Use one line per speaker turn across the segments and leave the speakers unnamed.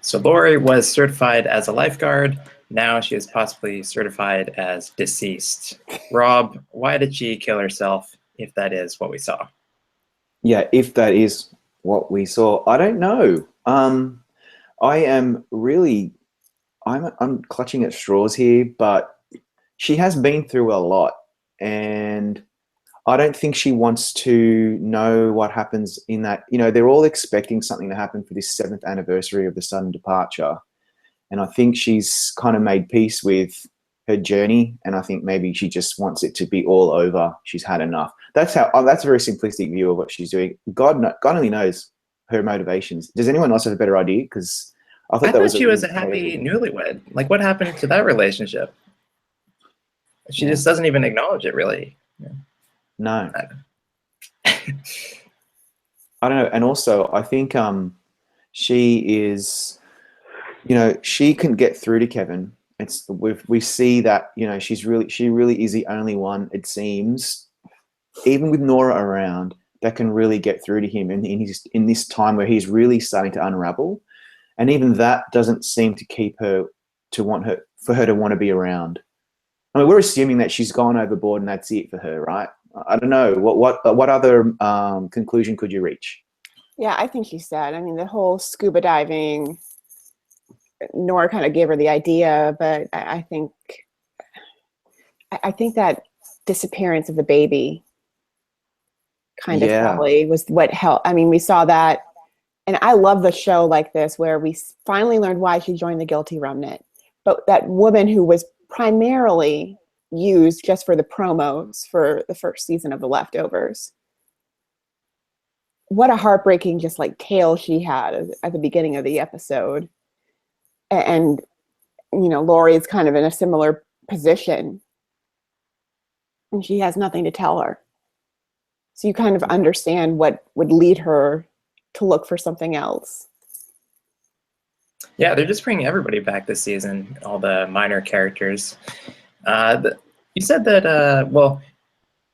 So Laurie was certified as a lifeguard. Now she is possibly certified as deceased. Rob, why did she kill herself if that is what we saw?
Yeah, if that is what we saw, I don't know. I am really, I'm clutching at straws here, but she has been through a lot, and I don't think she wants to know what happens in that. They're all expecting something to happen for this 7th anniversary of the sudden departure. And I think she's kind of made peace with her journey. And I think maybe she just wants it to be all over. She's had enough. That's that's a very simplistic view of what she's doing. God only knows her motivations. Does anyone else have a better idea? Because I
I
thought that
thought
was a
she was
really
a happy
chaotic.
newlywed. Like, what happened to that relationship? She
Yeah.
just doesn't even acknowledge it, really. Yeah.
No.
I-
I don't know. And also, I think she is, she can get through to Kevin. We see that, she really is the only one, it seems, even with Nora around, that can really get through to him in this time where he's really starting to unravel. And even that doesn't seem to keep her for her to want to be around. I mean, we're assuming that she's gone overboard and that's it for her, right? I don't know. What other conclusion could you reach?
Yeah, I think she's dead. I mean, the whole scuba diving, Nora kind of gave her the idea, but I think that disappearance of the baby kind of
Yeah.
probably was what helped. I mean, we saw that, and I love the show like this where we finally learned why she joined the Guilty Remnant. But that woman who was primarily used just for the promos for the first season of The Leftovers, what a heartbreaking just like tale she had at the beginning of the episode. And Laurie is kind of in a similar position, and she has nothing to tell her. So you kind of understand what would lead her to look for something else.
Yeah, they're just bringing everybody back this season, all the minor characters. You said that, well,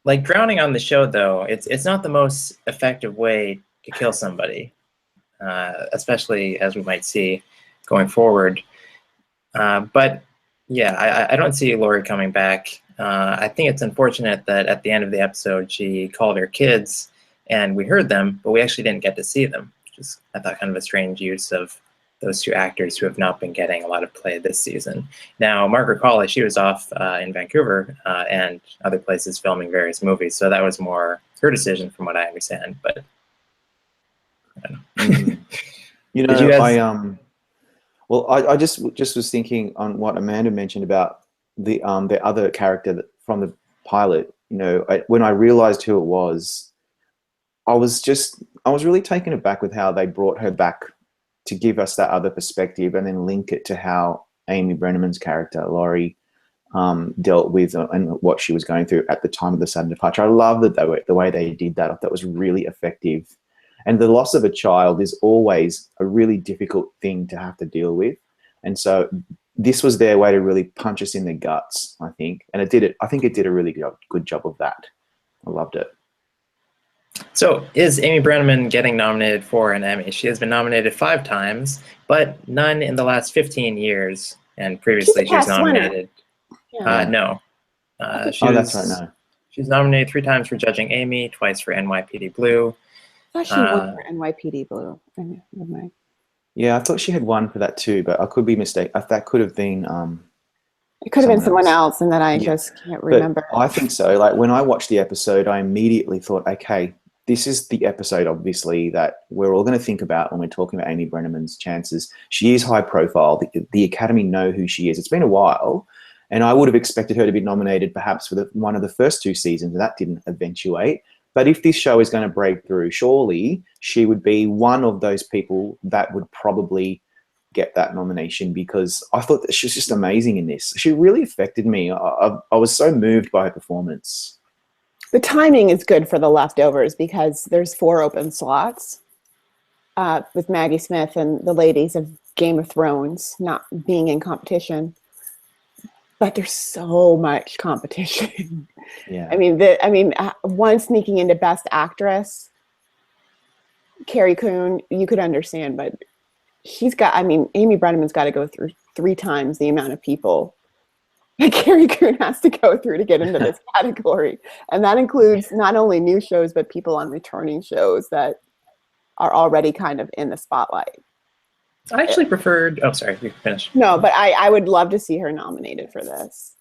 like drowning on the show, though, it's not the most effective way to kill somebody, especially as we might see going forward. But yeah, I don't see Laurie coming back. I think it's unfortunate that at the end of the episode she called her kids and we heard them, but we actually didn't get to see them, which is, I thought, kind of a strange use of those two actors who have not been getting a lot of play this season. Now, Margaret Qualley, she was off in Vancouver and other places filming various movies, so that was more her decision from what I understand, but I don't know. Did you guys...
Well, I just was thinking on what Amanda mentioned about the other character from the pilot. When I realized who it was, I was really taken aback with how they brought her back to give us that other perspective and then link it to how Amy Brenneman's character, Laurie, dealt with and what she was going through at the time of the sudden departure. I love the way they did that. I thought that was really effective. And the loss of a child is always a really difficult thing to have to deal with. And so this was their way to really punch us in the guts, I think. And it did it. I think it did a really good job of that. I loved it.
So is Amy Brenneman getting nominated for an Emmy? She has been nominated 5 times, but none in the last 15 years. And previously she was nominated. No.
That's right, no.
She's nominated 3 times for Judging Amy, twice for NYPD Blue.
I thought she won for NYPD Blue. Never mind.
Yeah, I thought she had one for that too, but I could be mistaken. That could have been.
It could have been someone else, and then I just can't remember.
But I think so. Like when I watched the episode, I immediately thought, okay, this is the episode, obviously, that we're all going to think about when we're talking about Amy Brenneman's chances. She is high profile. The Academy know who she is. It's been a while, and I would have expected her to be nominated perhaps for one of the first 2 seasons, and that didn't eventuate. But if this show is going to break through, surely she would be one of those people that would probably get that nomination, because I thought that she was just amazing in this. She really affected me. I was so moved by her performance.
The timing is good for The Leftovers because there's 4 open slots with Maggie Smith and the ladies of Game of Thrones not being in competition. But there's so much competition.
Yeah.
I mean, one sneaking into Best Actress, Carrie Coon, you could understand, but Amy Brenneman's got to go through 3 times the amount of people that Carrie Coon has to go through to get into this category. And that includes not only new shows, but people on returning shows that are already kind of in the spotlight.
I actually preferred, oh, sorry, you finished.
No, but I would love to see her nominated for this.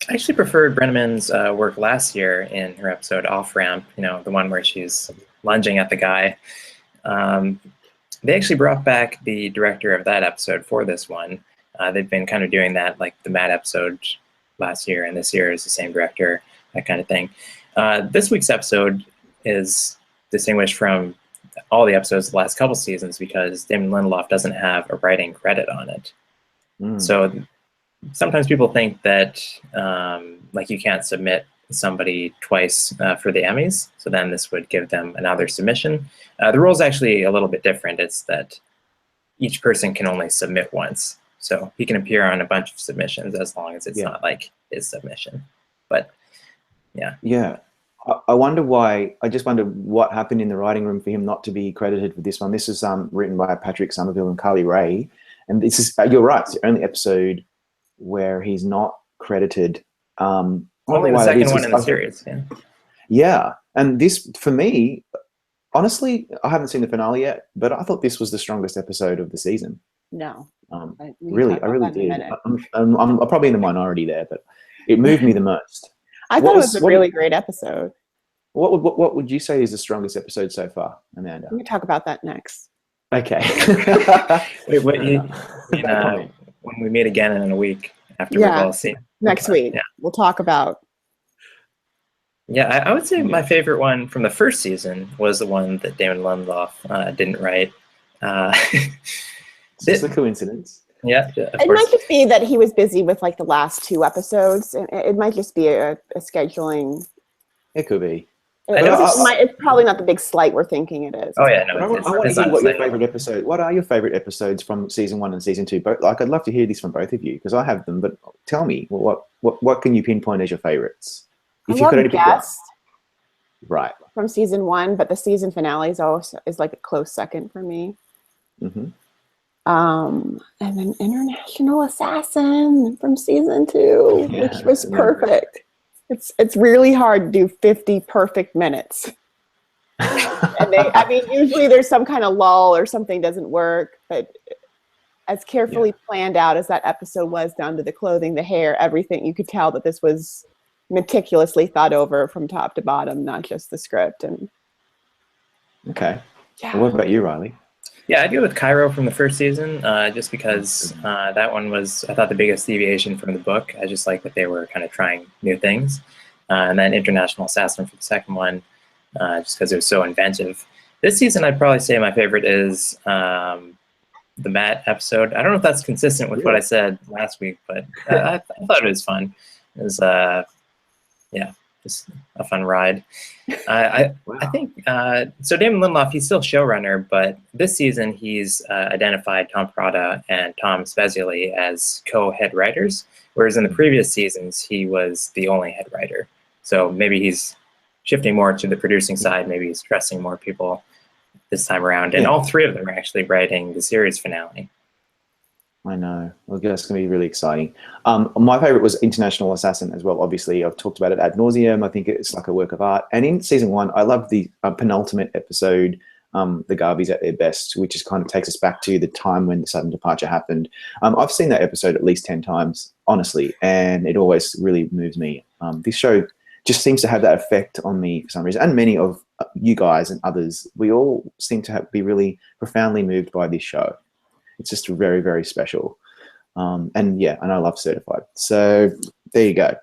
I actually preferred Brenneman's work last year in her episode Off Ramp, the one where she's lunging at the guy. They actually brought back the director of that episode for this one. They've been kind of doing that, like the Mad episode last year, and this year is the same director, that kind of thing. This week's episode is distinguished from all the episodes of the last couple seasons because Damon Lindelof doesn't have a writing credit on it. So sometimes people think that like you can't submit somebody twice for the Emmys, so then this would give them another submission. The rule is actually a little bit different. It's that each person can only submit once. So he can appear on a bunch of submissions as long as it's not like his submission. But yeah.
Yeah. I wonder why. I just wonder what happened in the writing room for him not to be credited for this one. This is written by Patrick Somerville and Carly Ray. And this is, you're right, it's the only episode where he's not credited.
Only the second one in the series. Yeah.
Yeah. And this, for me, honestly, I haven't seen the finale yet, but I thought this was the strongest episode of the season.
No.
I really did. I'm probably in the minority there, but it moved me the most.
I thought it was a really great episode.
What would you say is the strongest episode so far, Amanda?
We can talk about that next.
Okay.
Wait, when we meet again in a week after we've all seen
next week, we'll talk about.
Yeah, I would say my favorite one from the first season was the one that Damon Lindelof didn't write.
Is this a coincidence?
Yeah,
it might just be that he was busy with like the last 2 episodes. It might just be a scheduling.
It could be.
It's probably not the big slight we're thinking it is.
Oh yeah, no.
I want to hear what your favorite episode. What are your favorite episodes from season 1 and season 2? Both, I'd love to hear this from both of you because I have them. But tell me, what can you pinpoint as your favorites?
If you could only guess.
Right.
From season 1, but the season finale is like a close second for me.
Mm-hmm.
And then International Assassin from season 2, which was perfect. It's really hard to do 50 perfect minutes. And usually there's some kind of lull or something doesn't work, but as carefully planned out as that episode was, down to the clothing, the hair, everything, you could tell that this was meticulously thought over from top to bottom, not just the script. And
okay. Well, what about you, Riley?
Yeah, I'd go with Cairo from the first season, just because that one was, I thought, the biggest deviation from the book. I just like that they were kind of trying new things. And then International Assassin for the second one, just because it was so inventive. This season, I'd probably say my favorite is the Matt episode. I don't know if that's consistent with what I said last week, but I thought it was fun. It was, just a fun ride. I think, so Damon Lindelof, he's still showrunner, but this season he's identified Tom Prada and Tom Spezialy as co-head writers, whereas in the previous seasons he was the only head writer. So maybe he's shifting more to the producing side, maybe he's trusting more people this time around, and all 3 of them are actually writing the series finale.
I know. Well, that's going to be really exciting. My favorite was International Assassin as well. Obviously, I've talked about it ad nauseum. I think it's like a work of art. And in season 1, I love the penultimate episode, The Garveys at Their Best, which just kind of takes us back to the time when the sudden departure happened. I've seen that episode at least 10 times, honestly, and it always really moves me. This show just seems to have that effect on me for some reason, and many of you guys and others. We all seem to be really profoundly moved by this show. It's just very, very special. And I love Certified. So there you go.